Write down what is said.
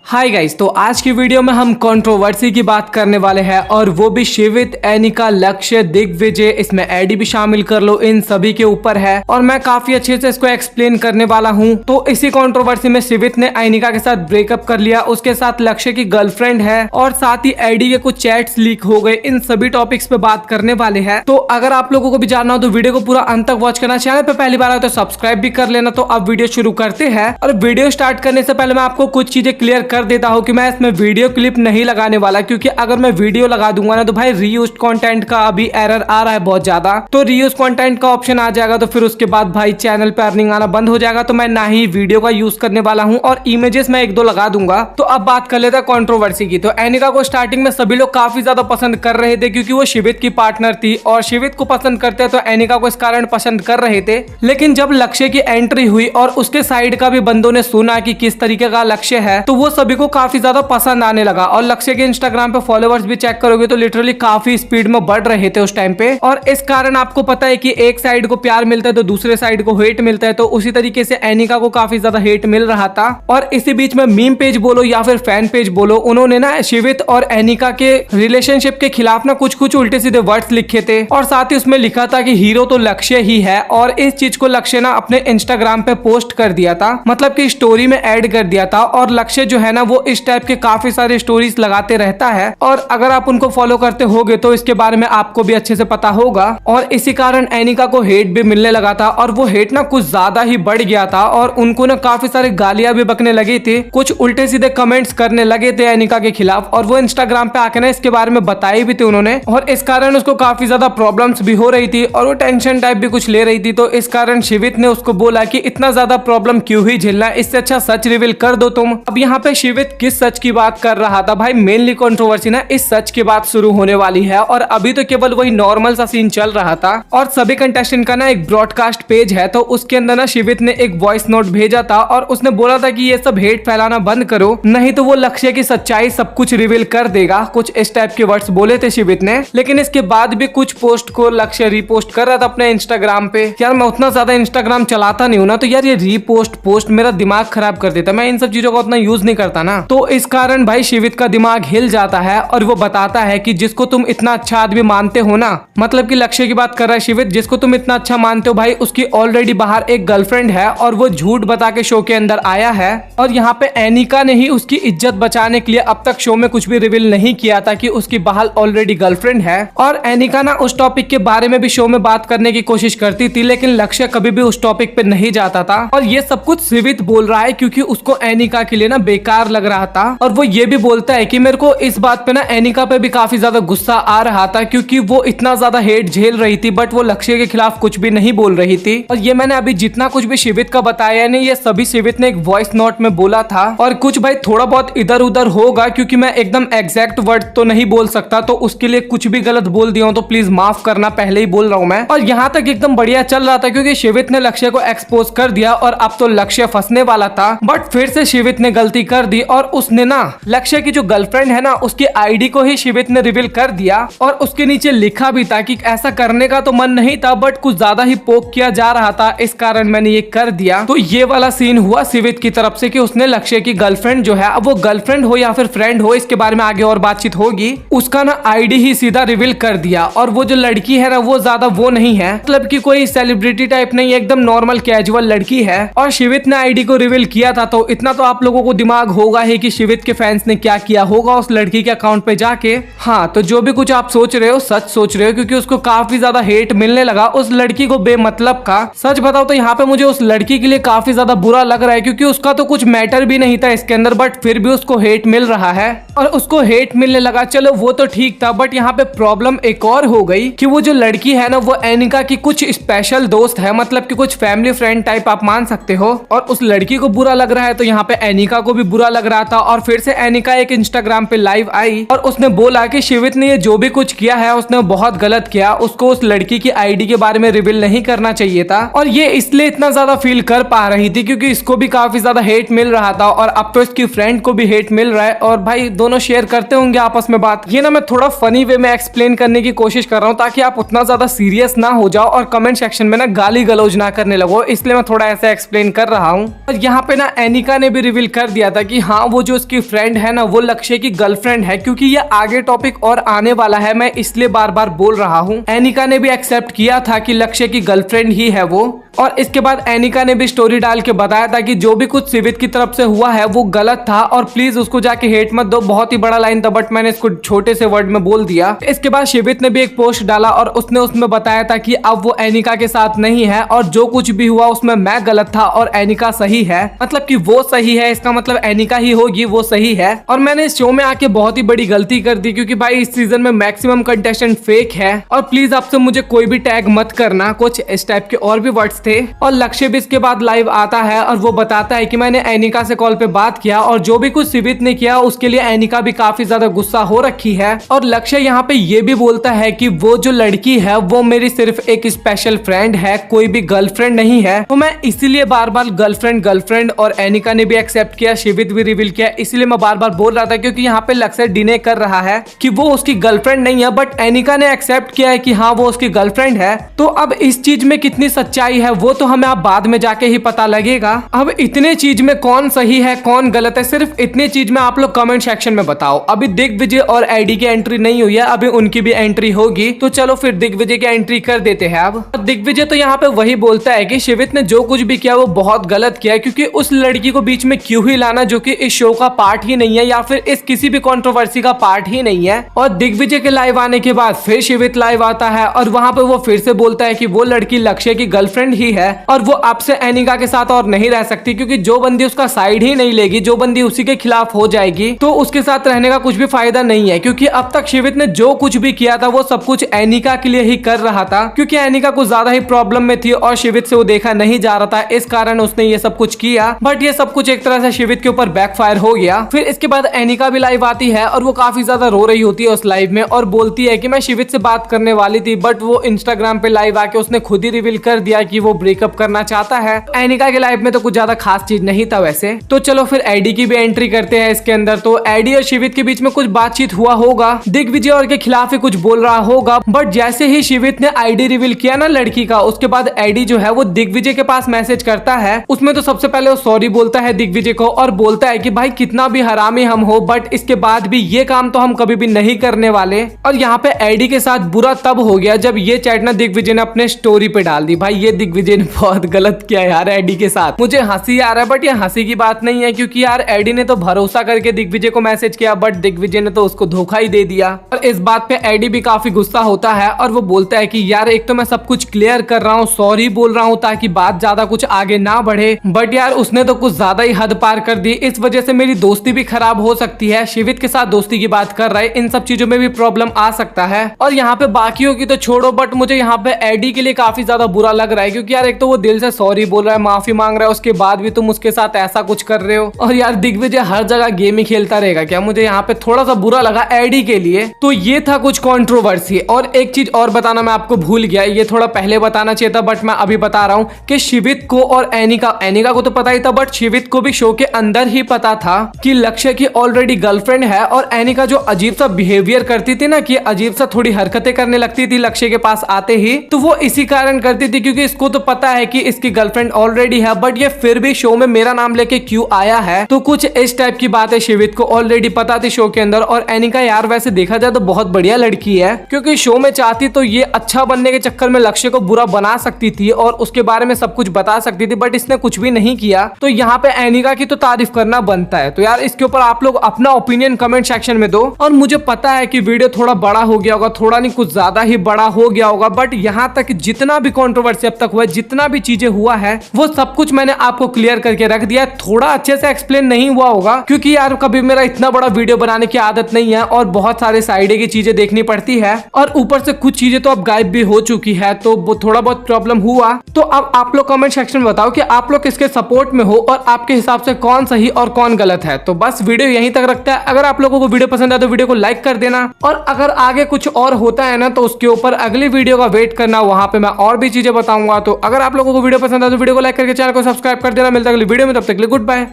Hi guys, तो आज की वीडियो में हम कंट्रोवर्सी की बात करने वाले हैं और वो भी शिवित, एनिका, लक्ष्य, दिग्विजय, इसमें एडी भी शामिल कर लो, इन सभी के ऊपर है और मैं काफी अच्छे से इसको एक्सप्लेन करने वाला हूं। तो इसी कंट्रोवर्सी में शिवित ने एनिका के साथ ब्रेकअप कर लिया, उसके साथ लक्ष्य की गर्लफ्रेंड है और साथ ही एडी के कुछ चैट्स लीक हो गए। इन सभी टॉपिक्स पे बात करने वाले हैं। तो अगर आप लोगों को भी जानना हो तो वीडियो को पूरा अंत तक वॉच करना। चैनल पे पहली बार आए तो सब्सक्राइब भी कर लेना। तो अब वीडियो शुरू करते हैं और वीडियो स्टार्ट करने से पहले मैं आपको कुछ चीजें क्लियर कर देता हूं कि मैं इसमें वीडियो क्लिप नहीं लगाने वाला, क्योंकि अगर मैं वीडियो लगा दूंगा ना तो भाई रीयूज्ड कंटेंट का अभी एरर आ रहा है बहुत ज्यादा। तो रीयूज कंटेंट का ऑप्शन आ जाएगा तो फिर उसके बाद भाई चैनल पे अर्निंग आना बंद हो जाएगा। तो मैं ना ही वीडियो का यूज करने वाला हूं और इमेजेस मैं एक दो लगा दूंगा। तो अब बात कर लेते हैं कंट्रोवर्सी की। तो एनिका को स्टार्टिंग में सभी लोग काफी ज्यादा पसंद कर रहे थे क्योंकि वो शिवित की पार्टनर थी और शिवित को पसंद करते तो एनिका को इस कारण पसंद कर रहे थे। लेकिन जब लक्ष्य की एंट्री हुई और उसके साइड का भी बंदों ने सुना कि किस तरीके का लक्ष्य है तो वो सभी को काफी ज्यादा पसंद आने लगा। और लक्ष्य के इंस्टाग्राम पे फॉलोवर्स भी चेक करोगे तो लिटरली काफी स्पीड में बढ़ रहे थे उस टाइम पे। और इस कारण आपको पता है कि एक साइड को प्यार मिलता है तो दूसरे साइड को हेट मिलता है। तो उसी तरीके से एनिका को काफी ज्यादा हेट मिल रहा था। और इसी बीच में मीम पेज बोलो या फिर फैन पेज बोलो, उन्होंने ना शिवित और एनिका के रिलेशनशिप के खिलाफ ना कुछ कुछ उल्टे सीधे वर्ड्स लिखे थे और साथ ही उसमें लिखा था कि हीरो तो लक्ष्य ही है। और इस चीज को लक्ष्य ना अपने इंस्टाग्राम पे पोस्ट कर दिया था, मतलब कि स्टोरी में ऐड कर दिया था। और लक्ष्य जो है ना वो इस टाइप के काफी सारे स्टोरीज लगाते रहता है और अगर आप उनको फॉलो करते होगे तो इसके बारे में आपको भी अच्छे से पता होगा। और इसी कारण एनिका को हेट भी मिलने लगा था और वो हेट ना कुछ ज्यादा ही बढ़ गया था और उनको ना काफी सारे गालियां भी बकने लगी थी, कुछ उल्टे सीधे कमेंट्स करने लगे थे एनिका के खिलाफ। और वो इंस्टाग्राम पे आके ना इसके बारे में बताई भी थी उन्होंने और इस कारण उसको काफी ज्यादा प्रॉब्लम्स भी हो रही थी और वो टेंशन टाइप भी कुछ ले रही थी। तो इस कारण शिवित ने उसको बोला कि इतना ज्यादा प्रॉब्लम क्यों ही झेलना, इससे अच्छा सच रिवील कर दो तुम। अब यहाँ पे शिवित किस सच की बात कर रहा था भाई, मेनली कंट्रोवर्सी ना इस सच के बाद शुरू होने वाली है। और अभी तो केवल वही नॉर्मल सा सीन चल रहा था और सभी कंटेस्टेंट का ना एक ब्रॉडकास्ट पेज है तो उसके अंदर ना शिवित ने एक वॉइस नोट भेजा था और उसने बोला था कि ये सब हेट फैलाना बंद करो, नहीं तो वो लक्ष्य की सच्चाई सब कुछ रिवील कर देगा। कुछ इस टाइप के वर्ड्स बोले थे शिवित ने। लेकिन इसके बाद भी कुछ पोस्ट को लक्ष्य रीपोस्ट कर रहा था अपने इंस्टाग्राम पे। यार मैं उतना ज्यादा इंस्टाग्राम चलाता नहीं हूँ ना, तो यार ये रीपोस्ट पोस्ट मेरा दिमाग खराब कर देता, मैं इन सब चीजों का उतना यूज नहीं करता ना। तो इस कारण भाई शिवित का दिमाग हिल जाता है और वो बताता है कि जिसको तुम इतना अच्छा आदमी मानते हो ना, मतलब कि लक्ष्य की बात कर रहा है शिवित, जिसको तुम इतना अच्छा मानते हो भाई उसकी ऑलरेडी बाहर एक गर्लफ्रेंड है और वो झूठ बता के शो के अंदर आया है। और यहाँ पे एनिका ने ही उसकी इज्जत बचाने के लिए अब तक शो में कुछ भी रिवील नहीं किया था कि उसकी बाहर ऑलरेडी गर्लफ्रेंड है। और एनिका ना उस टॉपिक के बारे में भी शो में बात करने की कोशिश करती थी लेकिन लक्ष्य कभी भी उस टॉपिक पे नहीं जाता था। और ये सब कुछ शिवित बोल रहा है क्योंकि उसको एनिका के लिए ना बेकार लग रहा था। और वो ये भी बोलता है कि मेरे को इस बात पे ना एनिका पे भी काफी ज्यादा गुस्सा आ रहा था क्योंकि वो इतना ज्यादा हेट झेल रही थी बट वो लक्ष्य के खिलाफ कुछ भी नहीं बोल रही थी। और ये मैंने अभी जितना कुछ भी शिवित का बताया नहीं, ये सभी शिवित ने एक वॉइस नोट में बोला था। और कुछ भाई थोड़ा बहुत इधर उधर होगा क्योंकि मैं एकदम एग्जैक्ट वर्ड तो नहीं बोल सकता, तो उसके लिए कुछ भी गलत बोल दिया हूं तो प्लीज माफ करना, पहले ही बोल रहा हूं मैं। और यहाँ तक एकदम बढ़िया चल रहा था क्योंकि शिवित ने लक्ष्य को एक्सपोज कर दिया और अब तो लक्ष्य फंसने वाला था। बट फिर से शिवित ने गलती कर दी और उसने ना लक्ष्य की जो गर्लफ्रेंड है ना उसकी आईडी को ही शिवित ने रिवील कर दिया। और उसके नीचे लिखा भी था कि ऐसा करने का तो मन नहीं था बट कुछ ज्यादा ही पोक किया जा रहा था, इस कारण मैंने ये कर दिया। तो ये वाला सीन हुआ शिवित की तरफ से कि उसने लक्ष्य की गर्लफ्रेंड जो है, अब वो गर्लफ्रेंड हो या फिर फ्रेंड हो इसके बारे में आगे और बातचीत होगी, उसका ना आईडी ही सीधा रिवील कर दिया। और वो जो लड़की है ना वो ज्यादा वो नहीं है, मतलब कि कोई सेलिब्रिटी टाइप नहीं, एकदम नॉर्मल कैजुअल लड़की है। और शिवित ने आईडी को रिवील किया था तो इतना तो आप लोगों को दिमाग होगा ही कि शिवित के फैंस ने क्या किया होगा उस लड़की के अकाउंट पे जाके। हाँ, तो जो भी कुछ आप सोच रहे हो सच सोच रहे हो क्योंकि उसको काफी ज्यादा हेट मिलने लगा उस लड़की को बेमतलब का। सच बताओ तो यहाँ पे मुझे उस लड़की के लिए काफी ज्यादा बुरा लग रहा है क्योंकि उसका तो कुछ मैटर भी नहीं था इसके अंदर, बट फिर भी उसको हेट मिल रहा है और उसको हेट मिलने लगा। चलो वो तो ठीक था बट यहाँ पे प्रॉब्लम एक और हो गई कि वो जो लड़की है ना वो एनिका की कुछ स्पेशल दोस्त है, मतलब कि कुछ फैमिली फ्रेंड टाइप आप मान सकते हो। और उस लड़की को बुरा लग रहा है तो यहाँ पे एनिका को भी बुरा लग रहा था। और फिर से एनिका एक इंस्टाग्राम पे लाइव आई और उसने बोला कि शिवित ने ये जो भी कुछ किया है उसने बहुत गलत किया, उसको उस लड़की की आईडी के बारे में रिवील नहीं करना चाहिए था। और ये इसलिए इतना ज्यादा फील कर पा रही थी क्योंकि इसको भी काफी ज्यादा हेट मिल रहा था और अब तो इसकी फ्रेंड को भी हेट मिल रहा है। और भाई दोनों शेयर करते होंगे आपस में बात। ये ना मैं थोड़ा फनी वे में एक्सप्लेन करने की कोशिश कर रहा हूँ ताकि आप उतना ज्यादा सीरियस ना हो जाओ और कमेंट सेक्शन में ना गाली गलौज ना करने लगो, इसलिए मैं थोड़ा ऐसे एक्सप्लेन कर रहा हूँ। और यहाँ पे ना एनिका ने भी रिवील कर दिया था कि कि हाँ वो जो उसकी फ्रेंड है ना वो लक्ष्य की गर्लफ्रेंड है, क्योंकि ये आगे टॉपिक और आने वाला है, मैं इसलिए बार बार बोल रहा हूँ। एनिका ने भी एक्सेप्ट किया था कि लक्ष्य की गर्लफ्रेंड ही है वो, और इसके बाद एनिका ने भी स्टोरी डाल के बताया था कि जो भी कुछ शिवित की तरफ से हुआ है वो गलत था और प्लीज उसको जाके हेट मत दो। बहुत ही बड़ा लाइन था बट मैंने इसको छोटे से वर्ड में बोल दिया। इसके बाद शिवित ने भी एक पोस्ट डाला और उसने उसमें बताया था कि अब वो एनिका के साथ नहीं है और जो कुछ भी हुआ उसमें मैं गलत था और एनिका सही है। मतलब कि वो सही है, इसका मतलब एनिका ही होगी वो सही है। और मैंने इस शो में आके बहुत ही बड़ी गलती कर दी, क्योंकि भाई इस सीजन में मैक्सिमम कंटेस्टेंट फेक है। और प्लीज आपसे मुझे कोई भी टैग मत करना, कुछ इस टाइप के और भी वर्ड्स थे। और लक्ष्य भी इसके बाद लाइव आता है और वो बताता है कि मैंने एनिका से कॉल पे बात किया और जो भी कुछ शिवित ने किया उसके लिए एनिका भी काफी ज्यादा गुस्सा हो रखी है। और लक्ष्य यहाँ पे ये भी बोलता है कि वो जो लड़की है वो मेरी सिर्फ एक स्पेशल फ्रेंड है, कोई भी गर्लफ्रेंड नहीं है। तो मैं इसीलिए बार बार गर्लफ्रेंड और एनिका ने भी एक्सेप्ट किया, शिवित भी रिवील किया, इसलिए मैं बार बार बोल रहा था, क्योंकि यहाँ पे लक्ष्य डिने कर रहा है कि वो उसकी गर्लफ्रेंड नहीं है, बट एनिका ने एक्सेप्ट किया है कि हाँ वो उसकी गर्लफ्रेंड है। तो अब इस चीज में कितनी सच्चाई है वो तो हमें अब बाद में जाके ही पता लगेगा। अब इतने चीज में कौन सही है कौन गलत है, सिर्फ इतनी चीज में आप लोग कमेंट सेक्शन में बताओ। अभी दिग्विजय और एडी की एंट्री नहीं हुई है, अभी उनकी भी एंट्री होगी, तो चलो फिर दिग्विजय की एंट्री कर देते हैं। अब दिग्विजय तो यहाँ पे वही बोलता है कि शिवित ने जो कुछ भी किया वो बहुत गलत किया, क्योंकि उस लड़की को बीच में क्यों ही लाना जो कि इस शो का पार्ट ही नहीं है या फिर इस किसी भी कंट्रोवर्सी का पार्ट ही नहीं है। और दिग्विजय के लाइव आने के बाद फिर शिवित लाइव आता है और वहां पे वो फिर से बोलता है कि वो लड़की लक्ष्य की गर्लफ्रेंड ही है और वो अब से एनिका के साथ और नहीं रह सकती, क्योंकि जो बंदी उसका साइड ही नहीं लेगी, जो बंदी उसी के खिलाफ हो जाएगी, तो उसके साथ रहने का कुछ भी फायदा नहीं है। क्योंकि अब तक शिवित ने जो कुछ भी किया था वो सब कुछ एनिका के लिए ही कर रहा था, क्योंकि एनिका कुछ ज्यादा ही प्रॉब्लम में थी और शिवित से वो देखा नहीं जा रहा था, इस कारण उसने ये सब कुछ किया। बट ये सब कुछ एक तरह से शिवित के ऊपर बैकफायर हो गया। फिर इसके बाद एनिका भी लाइव आती है और वो काफी ज्यादा रो रही होती है उस लाइव में और बोलती है कि मैं शिवित से बात करने वाली थी, बट वो इंस्टाग्राम पे लाइव आके उसने खुद ही रिवील कर दिया कि वो ब्रेकअप करना चाहता है। एनिका के लाइव में तो कुछ ज्यादा खास चीज नहीं था वैसे। तो चलो फिर एडी की भी एंट्री करते हैं इसके अंदर। तो एडी और शिवित के बीच में कुछ बातचीत हुआ होगा, दिग्विजय और के खिलाफ ही कुछ बोल रहा होगा, बट जैसे ही शिवित ने आईडी रिवील किया ना लड़की का, उसके बाद एडी जो है वो दिग्विजय के पास मैसेज करता है। उसमें तो सबसे पहले वो सॉरी बोलता है दिग्विजय को और बोलता है कि भाई कितना भी हरामी हम हो बट इसके बाद भी ये काम तो हम कभी भी नहीं करने वाले। और यहाँ पे एडी के साथ बुरा तब हो गया जब ये चैट ना दिग्विजय ने अपने स्टोरी पे डाल दी। भाई ये दिग्विजय ने बहुत गलत किया यार एडी के साथ। मुझे हंसी आ रहा है बट ये हंसी की बात नहीं है, क्योंकि यार एडी ने तो भरोसा करके दिग्विजय को मैसेज किया बट दिग्विजय ने तो उसको धोखा ही दे दिया। और इस बात पे एडी भी काफी गुस्सा होता है और वो बोलता है कि यार एक तो मैं सब कुछ क्लियर कर रहा हूँ, सॉरी बोल रहा हूँ ताकि बात ज्यादा कुछ आगे ना बढ़े, बट यार उसने तो कुछ ज्यादा ही हद पार कर दी, इस वजह से मेरी दोस्ती भी खराब हो सकती है। शिवित के साथ दोस्ती की बात कर रहा है, इन सब चीजों में भी प्रॉब्लम आ सकता है। और यहाँ पे बाकियों की तो छोड़ो बट मुझे यहाँ पे एडी के लिए काफी ज्यादा बुरा लग रहा है, क्योंकि यार एक तो वो दिल से सॉरी बोल रहा है, माफी मांग रहा है, उसके बाद भी तुम उसके साथ ऐसा कुछ कर रहे हो। और यार दिग्विजय हर जगह गेम ही खेलता रहेगा क्या? मुझे यहाँ पे थोड़ा सा बुरा लगा एडी के लिए। तो ये था कुछ कंट्रोवर्सी। और एक चीज और बताना मैं आपको भूल गया, ये थोड़ा पहले बताना चाहिए था बट मैं अभी बता रहा हूँ कि शिवित को और एनिका को तो पता ही था, बट शिवित को भी शो के अंदर ही पता था कि लक्ष्य की ऑलरेडी गर्लफ्रेंड है। और एनिका जो अजीब सा बिहेवियर करती थी ना, कि अजीब सा थोड़ी हरकतें करने लगती थी लक्ष्य के पास आते ही, तो वो इसी कारण करती थी क्योंकि इसको तो पता है कि इसकी गर्लफ्रेंड ऑलरेडी है, बट ये फिर भी शो में मेरा नाम लेके क्यों आया है। तो कुछ इस टाइप की बात है शिवित को ऑलरेडी पता थी शो के अंदर। और एनिका यार वैसे देखा जाए तो बहुत बढ़िया लड़की है, क्योंकि शो में चाहती तो ये अच्छा बनने के चक्कर में लक्ष्य को बुरा बना सकती थी और उसके बारे में सब कुछ बता सकती थी, बट इसने कुछ भी नहीं किया। तो यहाँ पे एनिका की तो तारीफ करना बनता है। तो यार इसके ऊपर आप लोग अपना ओपिनियन कमेंट सेक्शन में दो। और मुझे पता है कि वीडियो थोड़ा बड़ा हो गया होगा, थोड़ा नहीं कुछ ज्यादा ही बड़ा हो गया होगा, बट यहाँ तक जितना भी कंट्रोवर्सी अब तक हुआ है, जितना भी चीजें हुआ है, वो सब कुछ मैंने आपको क्लियर करके रख दिया। थोड़ा अच्छे से एक्सप्लेन नहीं हुआ होगा क्योंकि यार कभी मेरा इतना बड़ा वीडियो बनाने की आदत नहीं है और बहुत सारे साइड की चीजें देखनी पड़ती है, और ऊपर से कुछ चीजें तो अब गायब भी हो चुकी है, तो वो थोड़ा बहुत प्रॉब्लम हुआ। तो अब आप लोग कमेंट सेक्शन में बताओ कि आप लोग किसके सपोर्ट में हो और आपके हिसाब से कौन सही और कौन गलत है। तो बस वीडियो यहीं तक रखता है। अगर आप लोगों को वीडियो पसंद आए तो वीडियो को लाइक कर देना, और अगर आगे कुछ और होता है ना तो उसके ऊपर अगली वीडियो का वेट करना, वहां पे मैं और भी चीजें बताऊंगा। तो अगर आप लोगों को वीडियो पसंद आए तो वीडियो को लाइक करके चैनल को सब्सक्राइब कर देना। मिलता है अगली वीडियो में, तब तक के लिए गुड बाय।